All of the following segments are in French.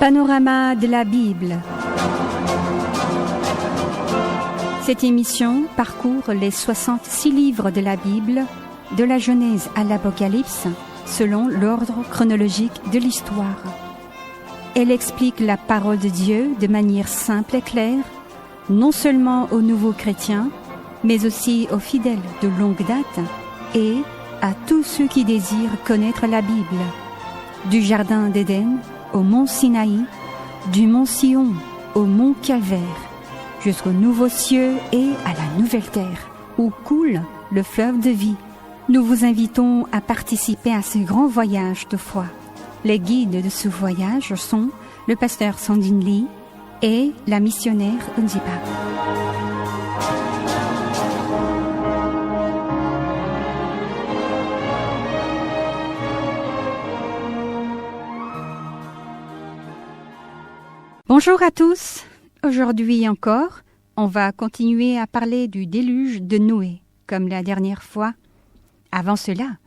Panorama de la Bible. Cette émission parcourt les 66 livres de la Bible, de la Genèse à l'Apocalypse, selon l'ordre chronologique de l'histoire. Elle explique la parole de Dieu de manière simple et claire, non seulement aux nouveaux chrétiens, mais aussi aux fidèles de longue date et à tous ceux qui désirent connaître la Bible. Du Jardin d'Éden au mont Sinaï, du mont Sion au mont Calvaire, jusqu'aux nouveaux cieux et à la nouvelle terre, où coule le fleuve de vie. Nous vous invitons à participer à ce grand voyage de foi. Les guides de ce voyage sont le pasteur Sandine Lee et la missionnaire Unzipa. Bonjour à tous. Aujourd'hui encore, on va continuer à parler du déluge de Noé, comme la dernière fois. Avant cela,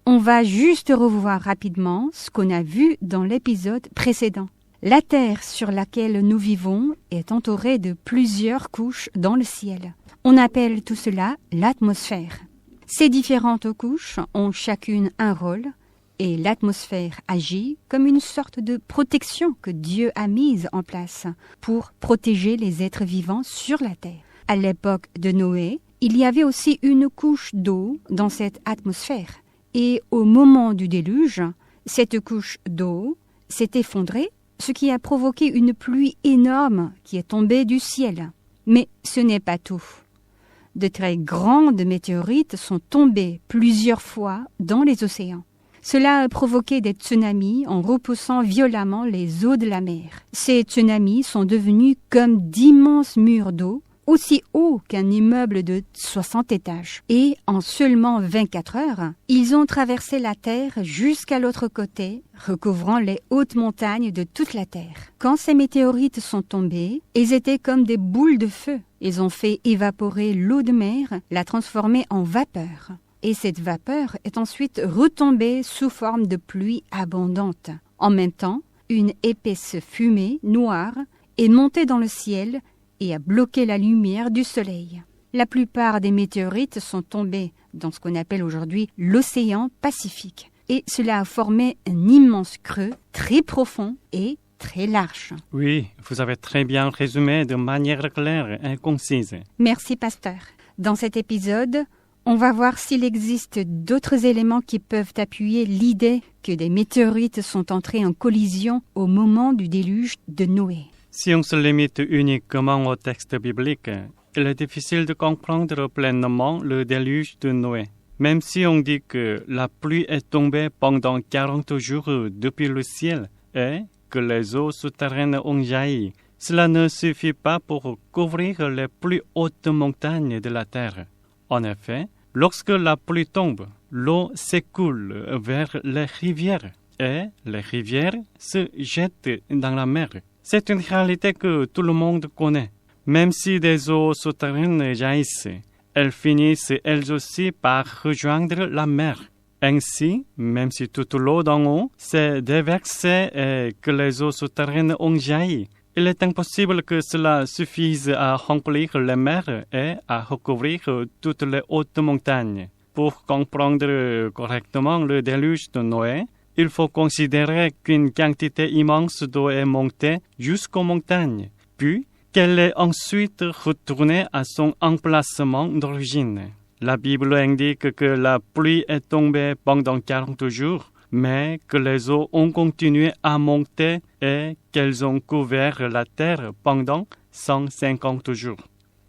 on va juste revoir rapidement ce qu'on a vu dans l'épisode précédent. La terre sur laquelle nous vivons est entourée de plusieurs couches dans le ciel. On appelle tout cela l'atmosphère. Ces différentes couches ont chacune un rôle et l'atmosphère agit comme une sorte de protection que Dieu a mise en place pour protéger les êtres vivants sur la terre. À l'époque de Noé, il y avait aussi une couche d'eau dans cette atmosphère. Et au moment du déluge, cette couche d'eau s'est effondrée, ce qui a provoqué une pluie énorme qui est tombée du ciel. Mais ce n'est pas tout. De très grandes météorites sont tombées plusieurs fois dans les océans. Cela a provoqué des tsunamis en repoussant violemment les eaux de la mer. Ces tsunamis sont devenus comme d'immenses murs d'eau, aussi hauts qu'un immeuble de 60 étages. Et en seulement 24 heures, ils ont traversé la Terre jusqu'à l'autre côté, recouvrant les hautes montagnes de toute la Terre. Quand ces météorites sont tombées, ils étaient comme des boules de feu. Ils ont fait évaporer l'eau de mer, la transformer en vapeur. Et cette vapeur est ensuite retombée sous forme de pluie abondante. En même temps, une épaisse fumée noire est montée dans le ciel et a bloqué la lumière du soleil. La plupart des météorites sont tombées dans ce qu'on appelle aujourd'hui l'océan Pacifique. Et cela a formé un immense creux très profond et très large. Oui, vous avez très bien résumé de manière claire et concise. Merci, pasteur. Dans cet épisode, on va voir s'il existe d'autres éléments qui peuvent appuyer l'idée que des météorites sont entrées en collision au moment du déluge de Noé. Si on se limite uniquement au texte biblique, il est difficile de comprendre pleinement le déluge de Noé. Même si on dit que la pluie est tombée pendant 40 jours depuis le ciel et que les eaux souterraines ont jailli, cela ne suffit pas pour couvrir les plus hautes montagnes de la terre. En effet, lorsque la pluie tombe, l'eau s'écoule vers les rivières et les rivières se jettent dans la mer. C'est une réalité que tout le monde connaît. Même si des eaux souterraines jaillissent, elles finissent elles aussi par rejoindre la mer. Ainsi, même si toute l'eau d'en haut s'est déversée et que les eaux souterraines ont jailli, il est impossible que cela suffise à remplir les mers et à recouvrir toutes les hautes montagnes. Pour comprendre correctement le déluge de Noé, il faut considérer qu'une quantité immense d'eau est montée jusqu'aux montagnes, puis qu'elle est ensuite retournée à son emplacement d'origine. La Bible indique que la pluie est tombée pendant 40 jours, mais que les eaux ont continué à monter et qu'elles ont couvert la terre pendant 150 jours.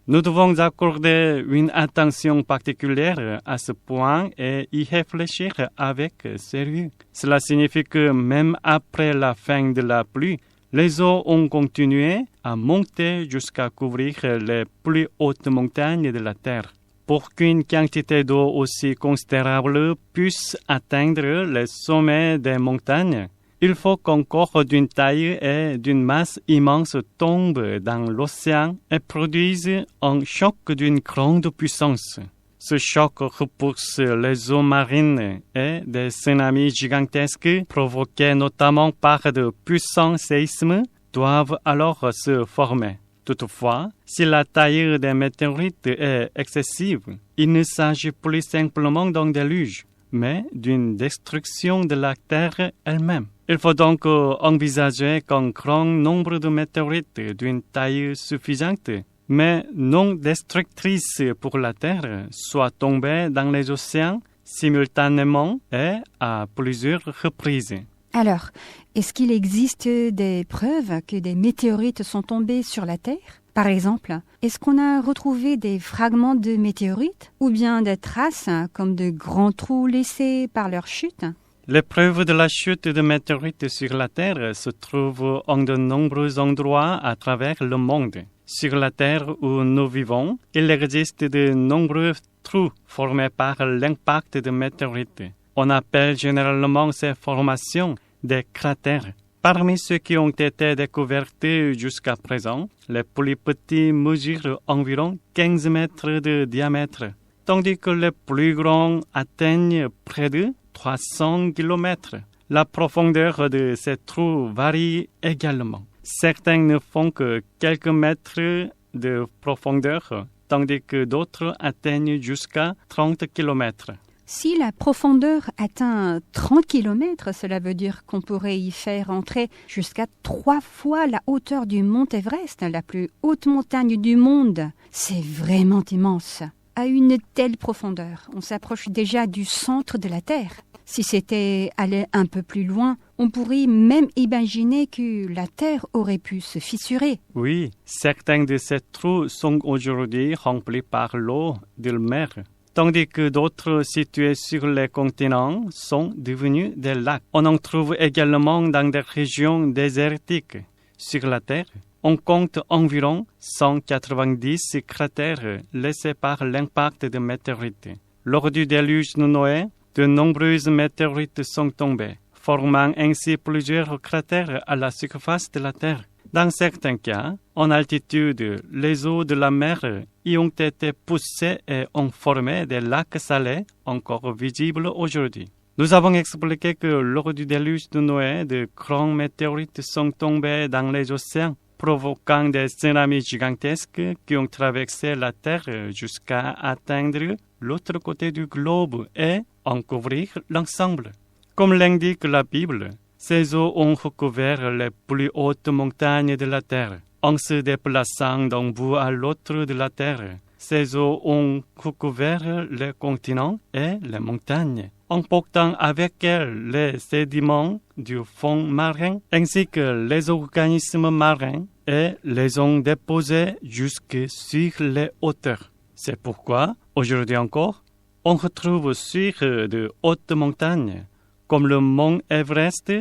Nous devons accorder une attention particulière à ce point et y réfléchir avec sérieux. Cela signifie que même après la fin de la pluie, les eaux ont continué à monter jusqu'à couvrir les plus hautes montagnes de la terre. Pour qu'une quantité d'eau aussi considérable puisse atteindre les sommets des montagnes, il faut qu'un corps d'une taille et d'une masse immense tombe dans l'océan et produise un choc d'une grande puissance. Ce choc repousse les eaux marines et des tsunamis gigantesques provoqués notamment par de puissants séismes doivent alors se former. Toutefois, si la taille des météorites est excessive, il ne s'agit plus simplement d'un déluge, mais d'une destruction de la Terre elle-même. Il faut donc envisager qu'un grand nombre de météorites d'une taille suffisante, mais non destructrices pour la Terre, soient tombées dans les océans simultanément et à plusieurs reprises. Alors, est-ce qu'il existe des preuves que des météorites sont tombées sur la Terre ? Par exemple, est-ce qu'on a retrouvé des fragments de météorites ou bien des traces comme de grands trous laissés par leur chute ? Les preuves de la chute de météorites sur la Terre se trouvent en de nombreux endroits à travers le monde. Sur la Terre où nous vivons, il existe de nombreux trous formés par l'impact de météorites. On appelle généralement ces formations des cratères. Parmi ceux qui ont été découverts jusqu'à présent, les plus petits mesurent environ 15 mètres de diamètre, tandis que les plus grands atteignent près de 300 km. La profondeur de ces trous varie également. Certains ne font que quelques mètres de profondeur, tandis que d'autres atteignent jusqu'à 30 km. Si la profondeur atteint 30 km, cela veut dire qu'on pourrait y faire entrer jusqu'à 3 fois la hauteur du mont Everest, la plus haute montagne du monde. C'est vraiment immense. À une telle profondeur, on s'approche déjà du centre de la Terre. Si c'était aller un peu plus loin, on pourrait même imaginer que la Terre aurait pu se fissurer. Oui, certains de ces trous sont aujourd'hui remplis par l'eau de la mer, tandis que d'autres situés sur les continents sont devenus des lacs. On en trouve également dans des régions désertiques. Sur la Terre, on compte environ 190 cratères laissés par l'impact de météorites. Lors du déluge de Noé, de nombreuses météorites sont tombées, formant ainsi plusieurs cratères à la surface de la Terre. Dans certains cas, en altitude, les eaux de la mer y ont été poussées et ont formé des lacs salés encore visibles aujourd'hui. Nous avons expliqué que lors du déluge de Noé, de grands météorites sont tombés dans les océans, provoquant des tsunamis gigantesques qui ont traversé la Terre jusqu'à atteindre l'autre côté du globe et en couvrir l'ensemble. Comme l'indique la Bible, ces eaux ont recouvert les plus hautes montagnes de la Terre. En se déplaçant d'un bout à l'autre de la Terre, ces eaux ont recouvert les continents et les montagnes, emportant avec elles les sédiments du fond marin ainsi que les organismes marins et les ont déposés jusque sur les hauteurs. C'est pourquoi, aujourd'hui encore, on retrouve sur de hautes montagnes, comme le mont Everest,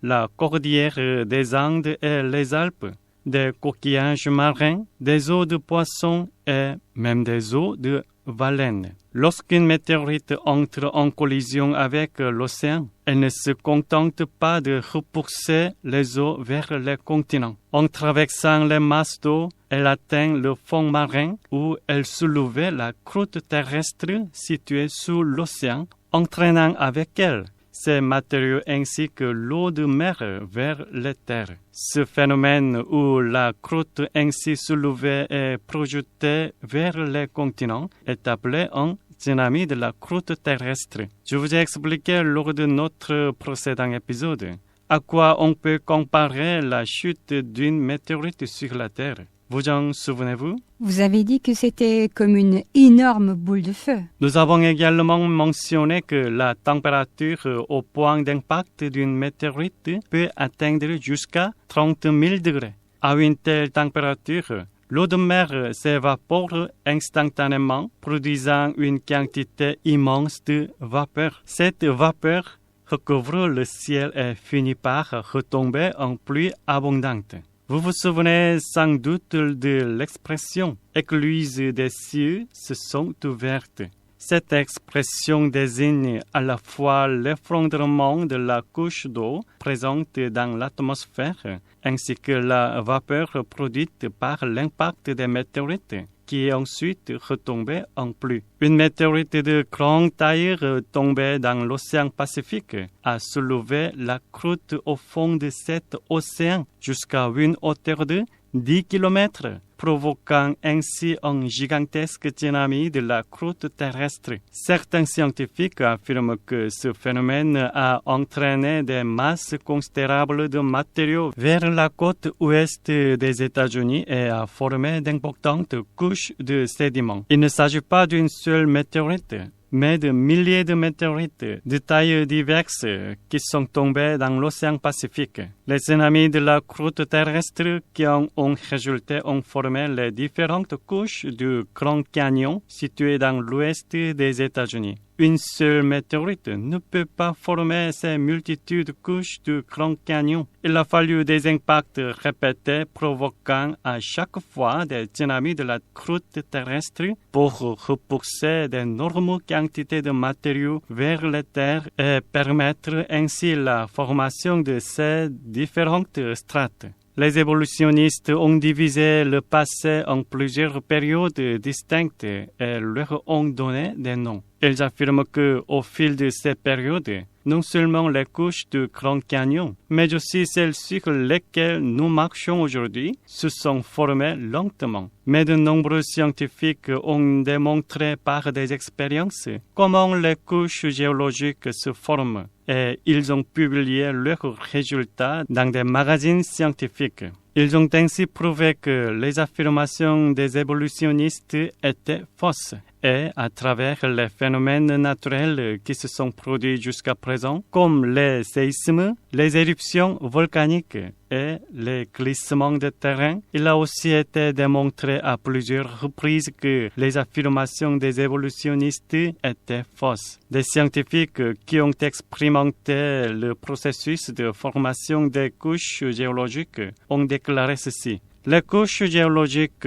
la cordillère des Andes et les Alpes, des coquillages marins, des os de poissons et même des os de baleines. Lorsqu'une météorite entre en collision avec l'océan, elle ne se contente pas de repousser les eaux vers les continents. En traversant les masses d'eau, elle atteint le fond marin où elle soulevait la croûte terrestre située sous l'océan, entraînant avec elle ces matériaux ainsi que l'eau de mer vers les terres. Ce phénomène où la croûte ainsi soulevée et projetée vers les continents est appelé un tsunami de la croûte terrestre. Je vous ai expliqué lors de notre précédent épisode à quoi on peut comparer la chute d'une météorite sur la Terre. Vous en souvenez-vous? Vous avez dit que c'était comme une énorme boule de feu. Nous avons également mentionné que la température au point d'impact d'une météorite peut atteindre jusqu'à 30 000 degrés. À une telle température, l'eau de mer s'évapore instantanément, produisant une quantité immense de vapeur. Cette vapeur recouvre le ciel et finit par retomber en pluie abondante. Vous vous souvenez sans doute de l'expression « écluses des cieux se sont ouvertes ». Cette expression désigne à la fois l'effondrement de la couche d'eau présente dans l'atmosphère ainsi que la vapeur produite par l'impact des météorites. qui est ensuite retombée en pluie. Une météorite de grande taille tombée dans l'océan Pacifique a soulevé la croûte au fond de cet océan jusqu'à une hauteur de 10 km, provoquant ainsi un gigantesque tsunami de la croûte terrestre. Certains scientifiques affirment que ce phénomène a entraîné des masses considérables de matériaux vers la côte ouest des États-Unis et a formé d'importantes couches de sédiments. Il ne s'agit pas d'une seule météorite, mais de milliers de météorites de tailles diverses qui sont tombées dans l'océan Pacifique. Les tsunamis de la croûte terrestre qui en ont résulté ont formé les différentes couches du Grand Canyon situé dans l'ouest des États-Unis. Une seule météorite ne peut pas former ces multitudes de couches du Grand Canyon. Il a fallu des impacts répétés provoquant à chaque fois des tsunamis de la croûte terrestre pour repousser d'énormes quantités de matériaux vers la Terre et permettre ainsi la formation de ces différentes strates. Les évolutionnistes ont divisé le passé en plusieurs périodes distinctes et leur ont donné des noms. Ils affirment qu'au fil de ces périodes, non seulement les couches du Grand Canyon, mais aussi celles sur lesquelles nous marchons aujourd'hui, se sont formées lentement. Mais de nombreux scientifiques ont démontré par des expériences comment les couches géologiques se forment et ils ont publié leurs résultats dans des magazines scientifiques. Ils ont ainsi prouvé que les affirmations des évolutionnistes étaient fausses. Et à travers les phénomènes naturels qui se sont produits jusqu'à présent, comme les séismes, les éruptions volcaniques et les glissements de terrain, il a aussi été démontré à plusieurs reprises que les affirmations des évolutionnistes étaient fausses. Des scientifiques qui ont expérimenté le processus de formation des couches géologiques ont déclaré ceci. Les couches géologiques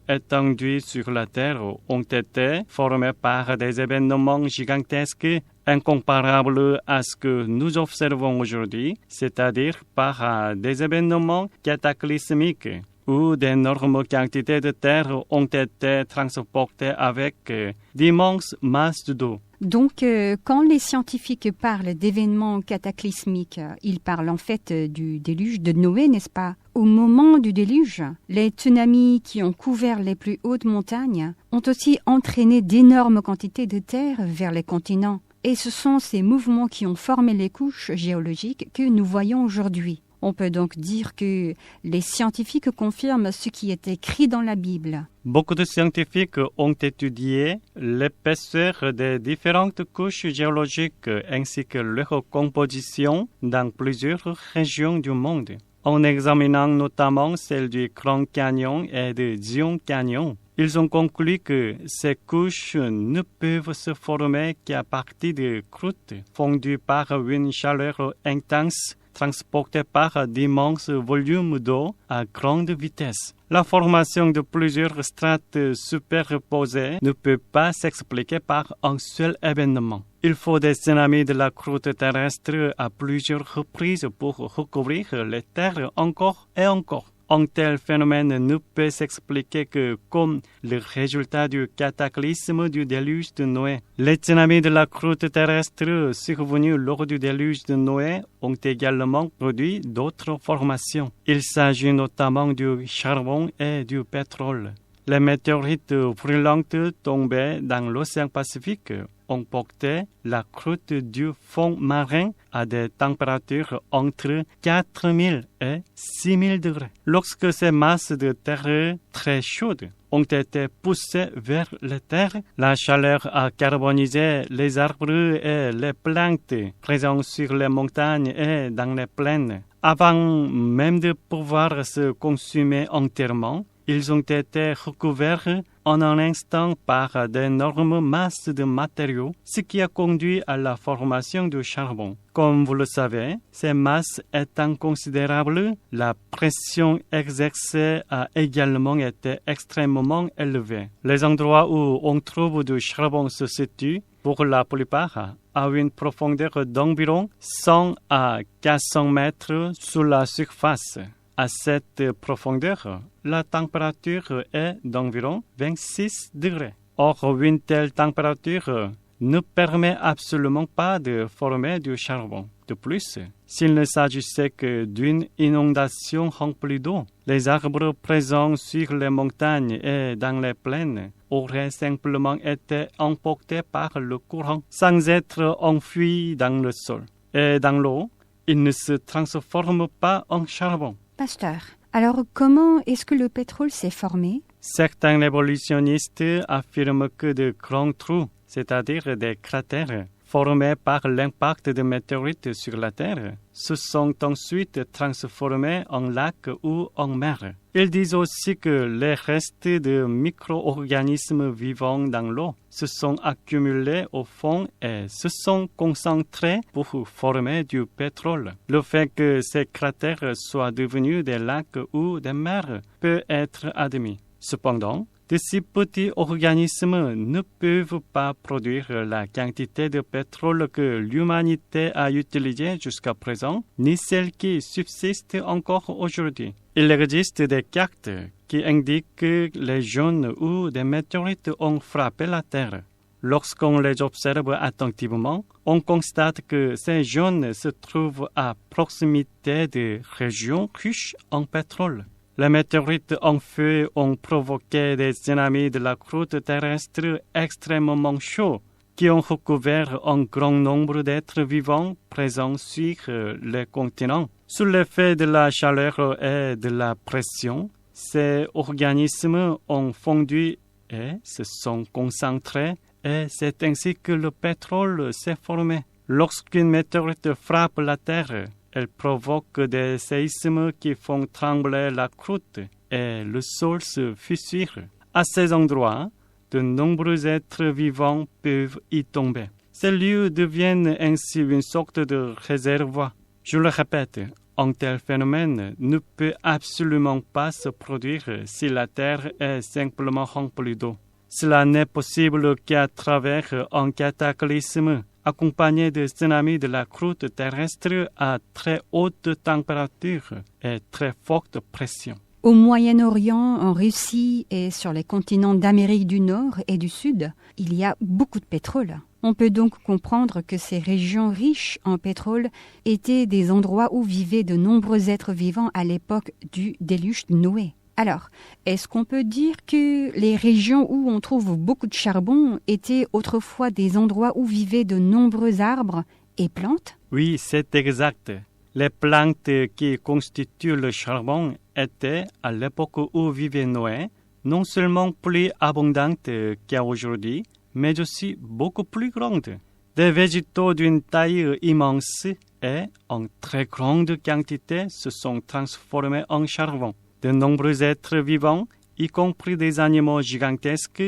étendues sur la Terre ont été formées par des événements gigantesques incomparables à ce que nous observons aujourd'hui, c'est-à-dire par des événements cataclysmiques où d'énormes quantités de terre ont été transportées avec d'immenses masses d'eau. Donc, quand les scientifiques parlent d'événements cataclysmiques, ils parlent en fait du déluge de Noé, n'est-ce pas? Au moment du déluge, les tsunamis qui ont couvert les plus hautes montagnes ont aussi entraîné d'énormes quantités de terre vers les continents. Et ce sont ces mouvements qui ont formé les couches géologiques que nous voyons aujourd'hui. On peut donc dire que les scientifiques confirment ce qui est écrit dans la Bible. Beaucoup de scientifiques ont étudié l'épaisseur des différentes couches géologiques ainsi que leur composition dans plusieurs régions du monde, en examinant notamment celle du Grand Canyon et de Zion Canyon. Ils ont conclu que ces couches ne peuvent se former qu'à partir de croûtes fondues par une chaleur intense transportées par d'immenses volumes d'eau à grande vitesse. La formation de plusieurs strates superposées ne peut pas s'expliquer par un seul événement. Il faut des tsunamis de la croûte terrestre à plusieurs reprises pour recouvrir les terres encore et encore. Un tel phénomène ne peut s'expliquer que comme le résultat du cataclysme du déluge de Noé. Les tsunamis de la croûte terrestre survenus lors du déluge de Noé ont également produit d'autres formations. Il s'agit notamment du charbon et du pétrole. Les météorites brûlantes tombées dans l'océan Pacifique ont porté la croûte du fond marin à des températures entre 4000 et 6000 degrés. Lorsque ces masses de terre très chaudes ont été poussées vers la terre, la chaleur a carbonisé les arbres et les plantes présents sur les montagnes et dans les plaines. Avant même de pouvoir se consumer entièrement, ils ont été recouverts en un instant par d'énormes masses de matériaux, ce qui a conduit à la formation du charbon. Comme vous le savez, ces masses étant considérables, la pression exercée a également été extrêmement élevée. Les endroits où on trouve du charbon se situent, pour la plupart, à une profondeur d'environ 100 à 400 mètres sous la surface. À cette profondeur, la température est d'environ 26 degrés. Or, une telle température ne permet absolument pas de former du charbon. De plus, s'il ne s'agissait que d'une inondation remplie d'eau, les arbres présents sur les montagnes et dans les plaines auraient simplement été emportés par le courant sans être enfouis dans le sol. Et dans l'eau, ils ne se transforment pas en charbon. Pasteur, alors comment est-ce que le pétrole s'est formé? Certains évolutionnistes affirment que de grands trous, c'est-à-dire des cratères, formés par l'impact de météorites sur la Terre, se sont ensuite transformés en lacs ou en mer. Ils disent aussi que les restes de micro-organismes vivants dans l'eau se sont accumulés au fond et se sont concentrés pour former du pétrole. Le fait que ces cratères soient devenus des lacs ou des mers peut être admis. Cependant, de si petits organismes ne peuvent pas produire la quantité de pétrole que l'humanité a utilisée jusqu'à présent, ni celle qui subsiste encore aujourd'hui. Il existe des cartes qui indiquent que les jeunes ou des météorites ont frappé la Terre. Lorsqu'on les observe attentivement, on constate que ces jeunes se trouvent à proximité de régions riches en pétrole. Les météorites en feu ont provoqué des tsunamis de la croûte terrestre extrêmement chauds qui ont recouvert un grand nombre d'êtres vivants présents sur les continents. Sous l'effet de la chaleur et de la pression, ces organismes ont fondu et se sont concentrés et c'est ainsi que le pétrole s'est formé. Lorsqu'une météorite frappe la Terre, elle provoque des séismes qui font trembler la croûte et le sol se fissure. À ces endroits, de nombreux êtres vivants peuvent y tomber. Ces lieux deviennent ainsi une sorte de réservoir. Je le répète, un tel phénomène ne peut absolument pas se produire si la Terre est simplement remplie d'eau. Cela n'est possible qu'à travers un cataclysme accompagné de tsunamis de la croûte terrestre à très haute température et très forte pression. Au Moyen-Orient, en Russie et sur les continents d'Amérique du Nord et du Sud, il y a beaucoup de pétrole. On peut donc comprendre que ces régions riches en pétrole étaient des endroits où vivaient de nombreux êtres vivants à l'époque du déluge de Noé. Alors, est-ce qu'on peut dire que les régions où on trouve beaucoup de charbon étaient autrefois des endroits où vivaient de nombreux arbres et plantes? Oui, c'est exact. Les plantes qui constituent le charbon étaient, à l'époque où vivait Noé, non seulement plus abondantes qu'à aujourd'hui, mais aussi beaucoup plus grandes. Des végétaux d'une taille immense et en très grande quantité se sont transformés en charbon. De nombreux êtres vivants, y compris des animaux gigantesques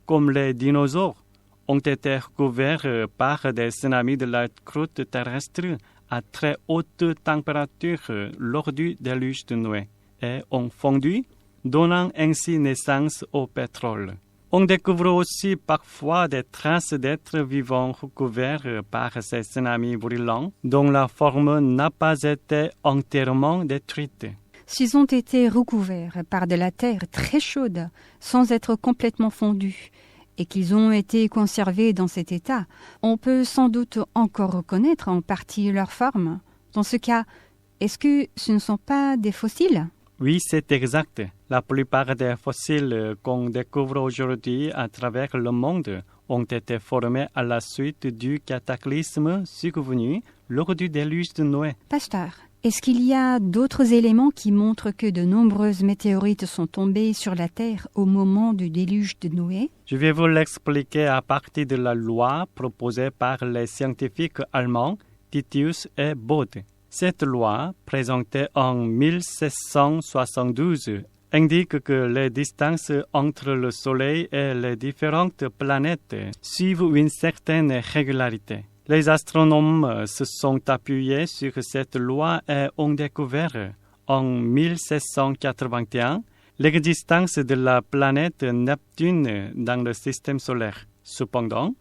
comme les dinosaures, ont été recouverts par des tsunamis de la croûte terrestre à très haute température lors du déluge de Noé et ont fondu, donnant ainsi naissance au pétrole. On découvre aussi parfois des traces d'êtres vivants recouverts par ces tsunamis brûlants dont la forme n'a pas été entièrement détruite. S'ils ont été recouverts par de la terre très chaude sans être complètement fondus et qu'ils ont été conservés dans cet état, on peut sans doute encore reconnaître en partie leur forme. Dans ce cas, est-ce que ce ne sont pas des fossiles? Oui, c'est exact. La plupart des fossiles qu'on découvre aujourd'hui à travers le monde ont été formés à la suite du cataclysme survenu lors du déluge de Noé. Pasteur, est-ce qu'il y a d'autres éléments qui montrent que de nombreuses météorites sont tombées sur la Terre au moment du déluge de Noé? Je vais vous l'expliquer à partir de la loi proposée par les scientifiques allemands Titius et Bode. Cette loi, présentée en 1672, indique que les distances entre le Soleil et les différentes planètes suivent une certaine régularité. Les astronomes se sont appuyés sur cette loi et ont découvert en 1681 l'existence de la planète Neptune dans le système solaire. Cependant,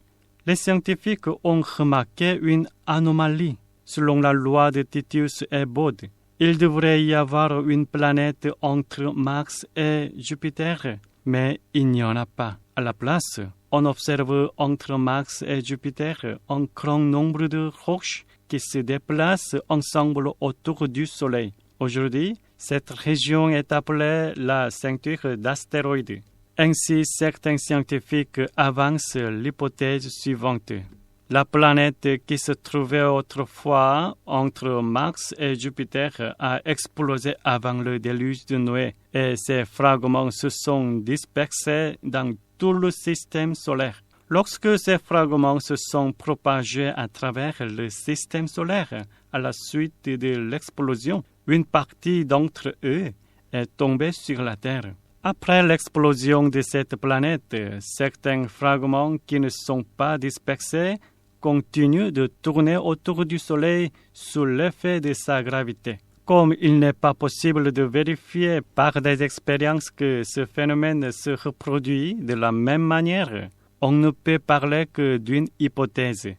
les scientifiques ont remarqué une anomalie. Selon la loi de Titius et Bode, Il devrait y avoir une planète entre Mars et Jupiter, mais il n'y en a pas. À la place, on observe entre Mars et Jupiter un grand nombre de roches qui se déplacent ensemble autour du Soleil. Aujourd'hui, cette région est appelée la ceinture d'astéroïdes. Ainsi, certains scientifiques avancent l'hypothèse suivante. La planète qui se trouvait autrefois entre Mars et Jupiter a explosé avant le déluge de Noé et ses fragments se sont dispersés dans tout le système solaire. Lorsque ces fragments se sont propagés à travers le système solaire à la suite de l'explosion, une partie d'entre eux est tombée sur la Terre. Après l'explosion de cette planète, certains fragments qui ne sont pas dispersés continue de tourner autour du Soleil sous l'effet de sa gravité. Comme il n'est pas possible de vérifier par des expériences que ce phénomène se reproduit de la même manière, on ne peut parler que d'une hypothèse.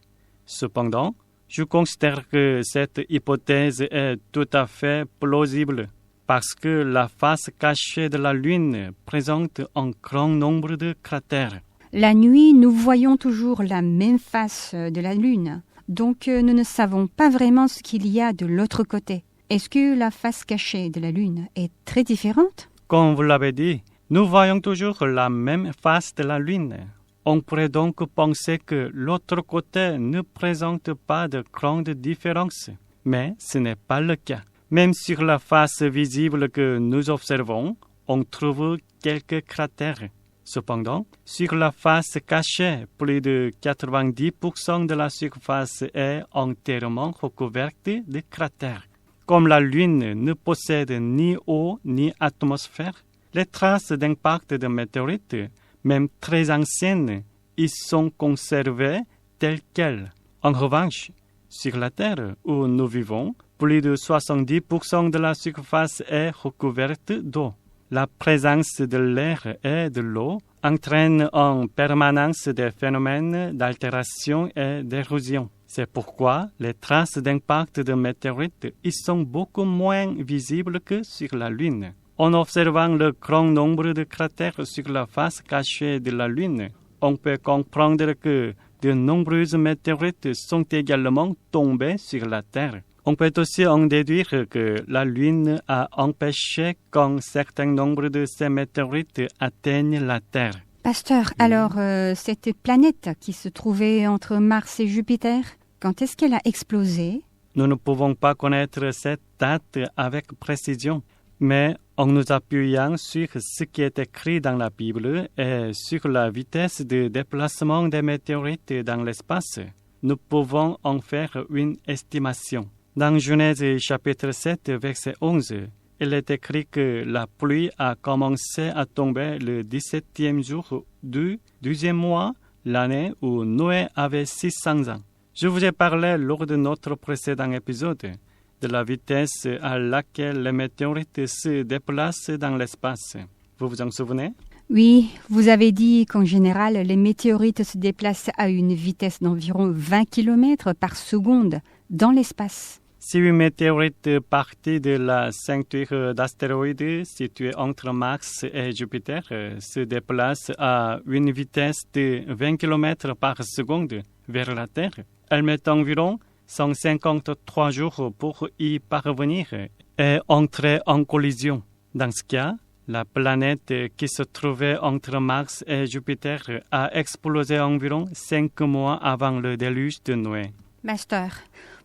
Cependant, je considère que cette hypothèse est tout à fait plausible parce que la face cachée de la Lune présente un grand nombre de cratères. La nuit, nous voyons toujours la même face de la Lune, donc nous ne savons pas vraiment ce qu'il y a de l'autre côté. Est-ce que la face cachée de la Lune est très différente? Comme vous l'avez dit, nous voyons toujours la même face de la Lune. On pourrait donc penser que l'autre côté ne présente pas de grandes différences, mais ce n'est pas le cas. Même sur la face visible que nous observons, on trouve quelques cratères. Cependant, sur la face cachée, plus de 90% de la surface est entièrement recouverte de cratères. Comme la Lune ne possède ni eau ni atmosphère, les traces d'impact de météorites, même très anciennes, y sont conservées telles quelles. En revanche, sur la Terre où nous vivons, plus de 70% de la surface est recouverte d'eau. La présence de l'air et de l'eau entraîne en permanence des phénomènes d'altération et d'érosion. C'est pourquoi les traces d'impact de météorites y sont beaucoup moins visibles que sur la Lune. En observant le grand nombre de cratères sur la face cachée de la Lune, on peut comprendre que de nombreuses météorites sont également tombées sur la Terre. On peut aussi en déduire que la Lune a empêché qu'un certain nombre de ces météorites atteignent la Terre. Pasteur, alors cette planète qui se trouvait entre Mars et Jupiter, quand est-ce qu'elle a explosé? Nous ne pouvons pas connaître cette date avec précision, mais en nous appuyant sur ce qui est écrit dans la Bible et sur la vitesse de déplacement des météorites dans l'espace, nous pouvons en faire une estimation. Dans Genèse chapitre 7, verset 11, il est écrit que la pluie a commencé à tomber le 17e jour du 12e mois, l'année où Noé avait 600 ans. Je vous ai parlé lors de notre précédent épisode de la vitesse à laquelle les météorites se déplacent dans l'espace. Vous vous en souvenez? Oui, vous avez dit qu'en général, les météorites se déplacent à une vitesse d'environ 20 km par seconde dans l'espace. Si une météorite partie de la ceinture d'astéroïdes située entre Mars et Jupiter se déplace à une vitesse de 20 km par seconde vers la Terre, elle met environ 153 jours pour y parvenir et entrer en collision. Dans ce cas, la planète qui se trouvait entre Mars et Jupiter a explosé environ 5 mois avant le déluge de Noé. Master,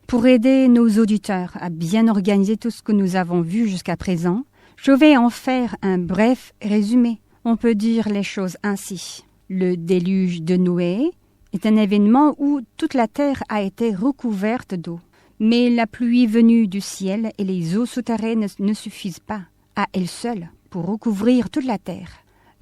pour aider nos auditeurs à bien organiser tout ce que nous avons vu jusqu'à présent, je vais en faire un bref résumé. On peut dire les choses ainsi. Le déluge de Noé est un événement où toute la terre a été recouverte d'eau. Mais la pluie venue du ciel et les eaux souterraines ne suffisent pas à elles seules pour recouvrir toute la terre.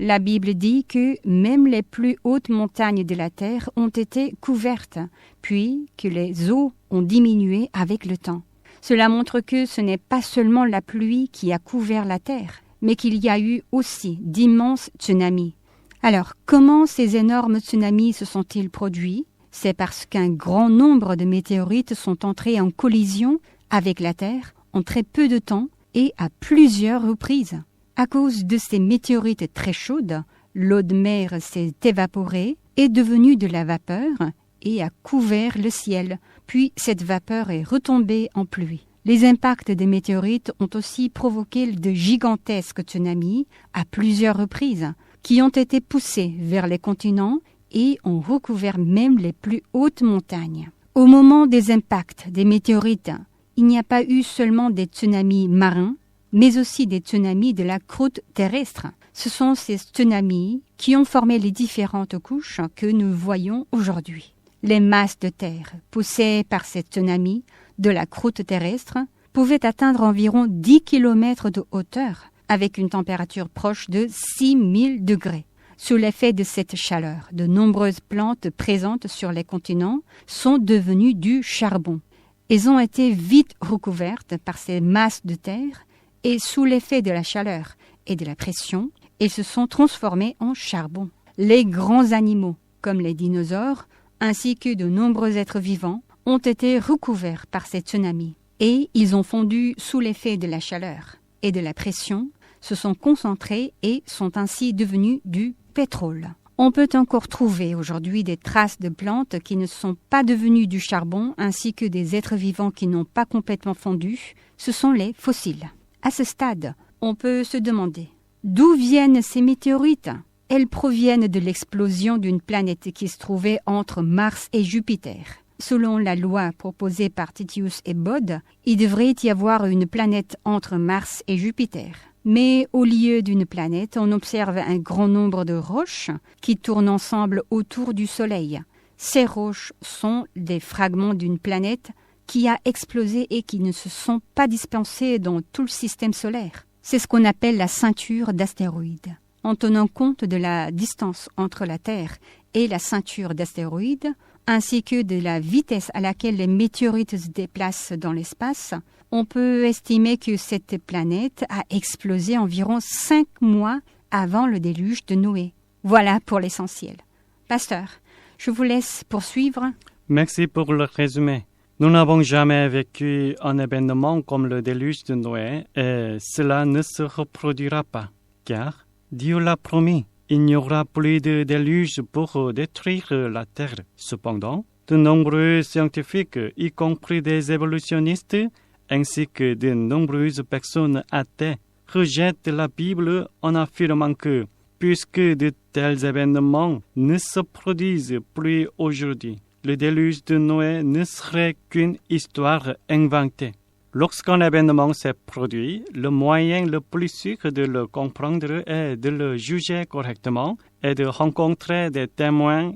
La Bible dit que même les plus hautes montagnes de la terre ont été couvertes, puis que les eaux ont diminué avec le temps. Cela montre que ce n'est pas seulement la pluie qui a couvert la terre, mais qu'il y a eu aussi d'immenses tsunamis. Alors, comment ces énormes tsunamis se sont-ils produits? C'est parce qu'un grand nombre de météorites sont entrés en collision avec la Terre en très peu de temps et à plusieurs reprises. À cause de ces météorites très chaudes, l'eau de mer s'est évaporée, est devenue de la vapeur et a couvert le ciel, puis cette vapeur est retombée en pluie. Les impacts des météorites ont aussi provoqué de gigantesques tsunamis à plusieurs reprises, qui ont été poussés vers les continents et ont recouvert même les plus hautes montagnes. Au moment des impacts des météorites, il n'y a pas eu seulement des tsunamis marins, mais aussi des tsunamis de la croûte terrestre. Ce sont ces tsunamis qui ont formé les différentes couches que nous voyons aujourd'hui. Les masses de terre poussées par ces tsunamis de la croûte terrestre pouvaient atteindre environ 10 km de hauteur, avec une température proche de 6000 degrés. Sous l'effet de cette chaleur, de nombreuses plantes présentes sur les continents sont devenues du charbon. Elles ont été vite recouvertes par ces masses de terre et sous l'effet de la chaleur et de la pression, elles se sont transformées en charbon. Les grands animaux, comme les dinosaures, ainsi que de nombreux êtres vivants, ont été recouverts par ces tsunamis et ils ont fondu sous l'effet de la chaleur et de la pression, se sont concentrés et sont ainsi devenus du pétrole. On peut encore trouver aujourd'hui des traces de plantes qui ne sont pas devenues du charbon ainsi que des êtres vivants qui n'ont pas complètement fondu. Ce sont les fossiles. À ce stade, on peut se demander d'où viennent ces météorites ? Elles proviennent de l'explosion d'une planète qui se trouvait entre Mars et Jupiter. Selon la loi proposée par Titius et Bode, il devrait y avoir une planète entre Mars et Jupiter. Mais au lieu d'une planète, on observe un grand nombre de roches qui tournent ensemble autour du Soleil. Ces roches sont des fragments d'une planète qui a explosé et qui ne se sont pas dispersés dans tout le système solaire. C'est ce qu'on appelle la ceinture d'astéroïdes. En tenant compte de la distance entre la Terre et la ceinture d'astéroïdes, ainsi que de la vitesse à laquelle les météorites se déplacent dans l'espace, on peut estimer que cette planète a explosé environ 5 mois avant le déluge de Noé. Voilà pour l'essentiel. Pasteur, je vous laisse poursuivre. Merci pour le résumé. Nous n'avons jamais vécu un événement comme le déluge de Noé et cela ne se reproduira pas, car Dieu l'a promis. Il n'y aura plus de déluge pour détruire la Terre. Cependant, de nombreux scientifiques, y compris des évolutionnistes, ainsi que de nombreuses personnes athées, rejettent la Bible en affirmant que, puisque de tels événements ne se produisent plus aujourd'hui, le déluge de Noé ne serait qu'une histoire inventée. Lorsqu'un événement s'est produit, le moyen le plus sûr de le comprendre est de le juger correctement et de rencontrer des témoins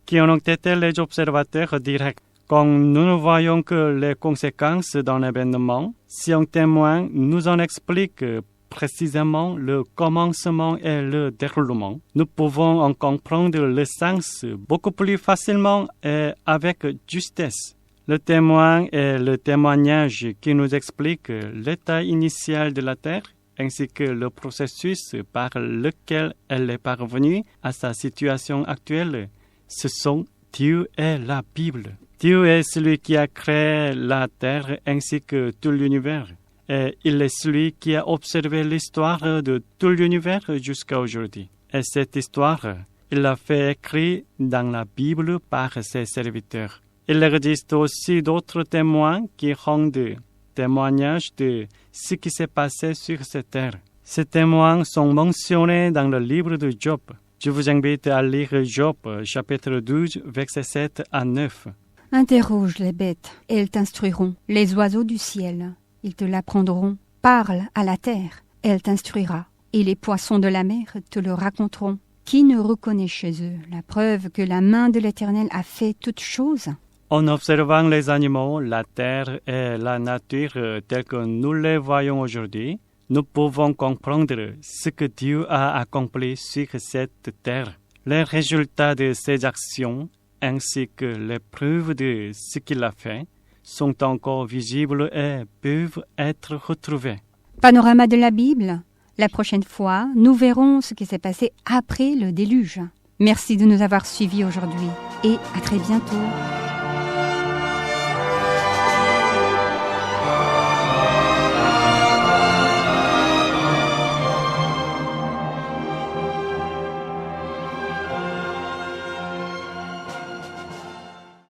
qui en ont été les observateurs directs. Quand nous ne voyons que les conséquences d'un événement, si un témoin nous en explique précisément le commencement et le déroulement, nous pouvons en comprendre le sens beaucoup plus facilement et avec justesse. Le témoin est le témoignage qui nous explique l'état initial de la Terre ainsi que le processus par lequel elle est parvenue à sa situation actuelle. Ce sont Dieu et la Bible. Dieu est celui qui a créé la Terre ainsi que tout l'univers. Et il est celui qui a observé l'histoire de tout l'univers jusqu'à aujourd'hui. Et cette histoire, il l'a fait écrire dans la Bible par ses serviteurs. Il existe aussi d'autres témoins qui rendent témoignage de ce qui s'est passé sur cette terre. Ces témoins sont mentionnés dans le livre de Job. Je vous invite à lire Job, chapitre 12, versets 7 à 9. Interroge les bêtes, et elles t'instruiront. Les oiseaux du ciel, ils te l'apprendront. Parle à la terre, elle t'instruira. Et les poissons de la mer te le raconteront. Qui ne reconnaît chez eux la preuve que la main de l'Éternel a fait toutes choses? En observant les animaux, la terre et la nature telles que nous les voyons aujourd'hui, nous pouvons comprendre ce que Dieu a accompli sur cette terre. Les résultats de ses actions ainsi que les preuves de ce qu'il a fait sont encore visibles et peuvent être retrouvés. Panorama de la Bible. La prochaine fois, nous verrons ce qui s'est passé après le déluge. Merci de nous avoir suivis aujourd'hui et à très bientôt.